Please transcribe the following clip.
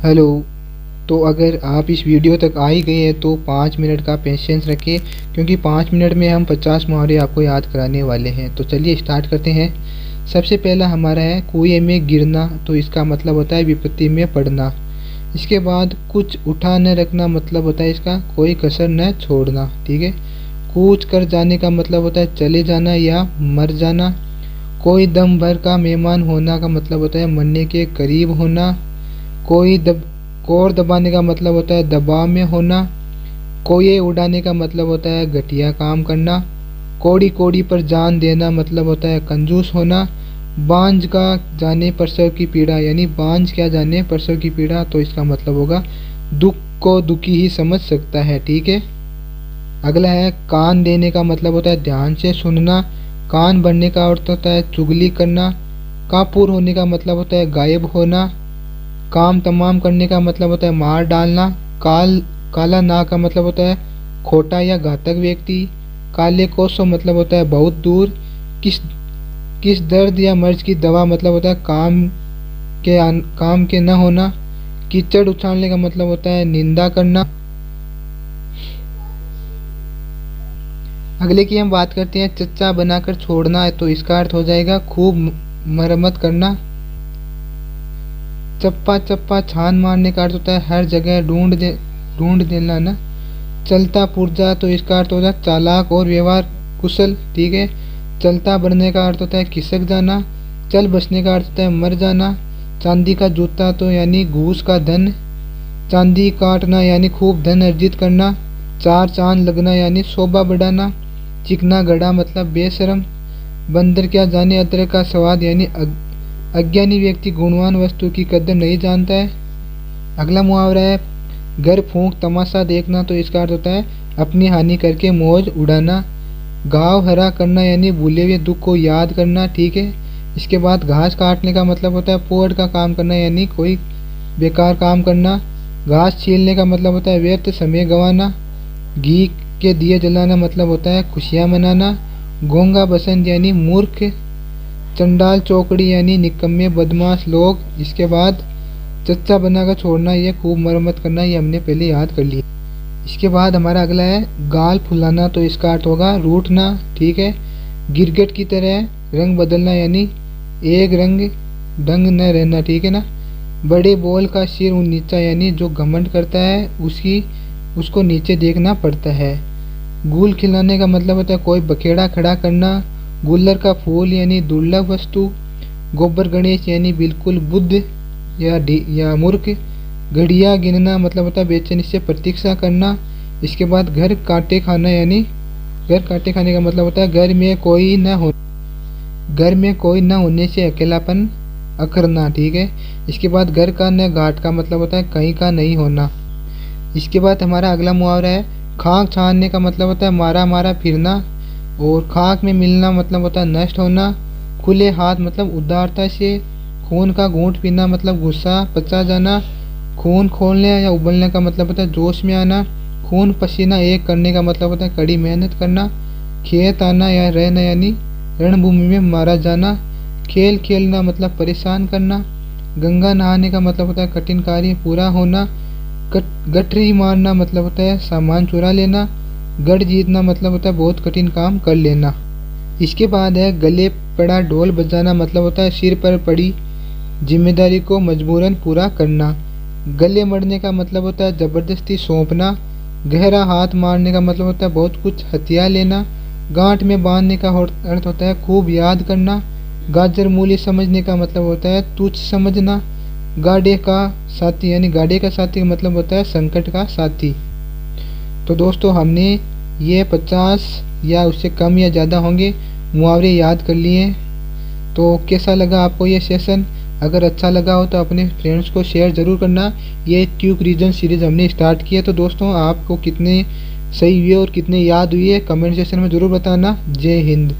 Hello. तो अगर आप इस वीडियो तक आ ही गए हैं तो 5 मिनट का पेशेंस रखिए, क्योंकि 5 मिनट में हम 50 मुहावरे आपको याद कराने वाले हैं। तो चलिए स्टार्ट करते हैं। सबसे पहला हमारा है कुएं में गिरना, तो इसका मतलब होता है विपत्ति में पड़ना। इसके बाद कुछ उठा न रखना, मतलब होता है इसका कोई कसर न छोड़ना। ठीक है। कूच कर जाने का मतलब होता है चले जाना या मर जाना। कोई दम भर का मेहमान होना का मतलब होता है मरने के करीब होना। कोई कोर दबाने का मतलब होता है दबाव में होना। कोये उड़ाने का मतलब होता है घटिया काम करना। कोड़ी कोड़ी पर जान देना मतलब होता है कंजूस होना। बांझ का जाने प्रसव की पीड़ा, यानी बांझ क्या जाने प्रसव की पीड़ा, तो इसका मतलब होगा दुख को दुखी ही समझ सकता है। ठीक है। अगला है कान देने का मतलब होता है ध्यान से सुनना। कान भरने का अर्थ होता है चुगली करना। कापुर होने का मतलब होता है गायब होना। काम तमाम करने का मतलब होता है मार डालना। काला ना का मतलब होता है खोटा या घातक व्यक्ति। काले कोसों मतलब होता है बहुत दूर। किस किस दर्द या मर्ज की दवा मतलब होता है काम के न होना। कीचड़ उछालने का मतलब होता है निंदा करना। अगले की हम बात करते हैं चच्चा बनाकर छोड़ना है, तो इसका अर्थ हो जाएगा खूब मरम्मत करना। चप्पा चप्पा छान मारने का अर्थ होता है हर जगह ढूंढ देना ना। चलता पुर्जा, तो इसका अर्थ होता है चालाक और व्यवहार कुशल। ठीक है। चलता बढ़ने का अर्थ होता है खिसक जाना। चल बसने का अर्थ होता है मर जाना। चांदी का जूता, तो यानी घूस का धन। चांदी काटना यानी खूब धन अर्जित करना। चार चांद लगना यानी शोभा बढ़ाना। चिकना गड़ा मतलब बेशरम। बंदर क्या जाने अदरक का स्वाद, यानी अज्ञानी व्यक्ति गुणवान वस्तु की कदर नहीं जानता है। अगला मुहावरा है घर फूंक तमाशा देखना, तो इसका अर्थ होता है अपनी हानि करके मौज उड़ाना। घाव हरा करना यानी भूले हुए दुख को याद करना। ठीक है। इसके बाद घास काटने का मतलब होता है पोअड़ का काम करना, यानी कोई बेकार काम करना। घास छीलने का मतलब होता है व्यर्थ समय गंवाना। घी के दिए जलाना मतलब होता है खुशियाँ मनाना। गोंगा बसंत यानी मूर्ख। चंडाल चौकड़ी यानी निकम्मे बदमाश लोग। इसके बाद चच्चा बनाकर छोड़ना, ये खूब मरम्मत करना, ये हमने पहले याद कर लिया। इसके बाद हमारा अगला है गाल फुलाना, तो इसका अर्थ होगा रूठना। ठीक है। गिरगिट की तरह रंग बदलना, यानी एक रंग ढंग न रहना। ठीक है ना। बड़े बोल का सिर नीचा, यानी जो घमंड करता है उसको नीचे देखना पड़ता है। गुल खिलाने का मतलब होता है कोई बखेड़ा खड़ा करना। गुल्लर का फूल यानी दुर्लभ वस्तु। गोबर गणेश यानी बिल्कुल बुद्ध या मूर्ख। घड़िया गिनना मतलब होता है बेचैनी से प्रतीक्षा करना। इसके बाद घर काटे खाना, यानी घर काटे खाने का मतलब होता है घर में कोई न होने से अकेलापन अखरना। ठीक है। इसके बाद घर का न घाट का मतलब होता है कहीं का नहीं होना। इसके बाद हमारा अगला मुहावरा है खाक छानने का मतलब होता है मारा मारा फिरना। और खाक में मिलना मतलब होता है नष्ट होना। खुले हाथ मतलब उदारता से। खून का घूंट पीना मतलब गुस्सा पचा जाना। खून खोलने या उबलने का मतलब होता है जोश में आना। खून पसीना एक करने का मतलब होता है कड़ी मेहनत करना। खेत आना या रहना यानी रणभूमि में मारा जाना। खेल खेलना मतलब परेशान करना। गंगा नहाने का मतलब होता है कठिन कार्य पूरा होना। गठरी मारना मतलब होता है सामान चुरा लेना। गढ़ जीतना मतलब होता है बहुत कठिन काम कर लेना। इसके बाद है गले पड़ा ढोल बजाना, मतलब होता है सिर पर पड़ी जिम्मेदारी को मजबूरन पूरा करना। गले मरने का मतलब होता है जबरदस्ती सौंपना। गहरा हाथ मारने का मतलब होता है बहुत कुछ हथिया लेना। गांठ में बांधने का अर्थ होता है खूब याद करना। गाजर मूली समझने का मतलब होता है तुच्छ समझना। गाड़े का साथी, यानी गाड़े का साथी का मतलब होता है संकट का साथी। तो दोस्तों हमने ये 50 या उससे कम या ज़्यादा होंगे मुहावरे याद कर लिए। तो कैसा लगा आपको ये सेशन? अगर अच्छा लगा हो तो अपने फ्रेंड्स को शेयर ज़रूर करना। ये क्यूक रीजन सीरीज़ हमने स्टार्ट किया, तो दोस्तों आपको कितने सही हुए और कितने याद हुए कमेंट सेक्शन में ज़रूर बताना। जय हिंद।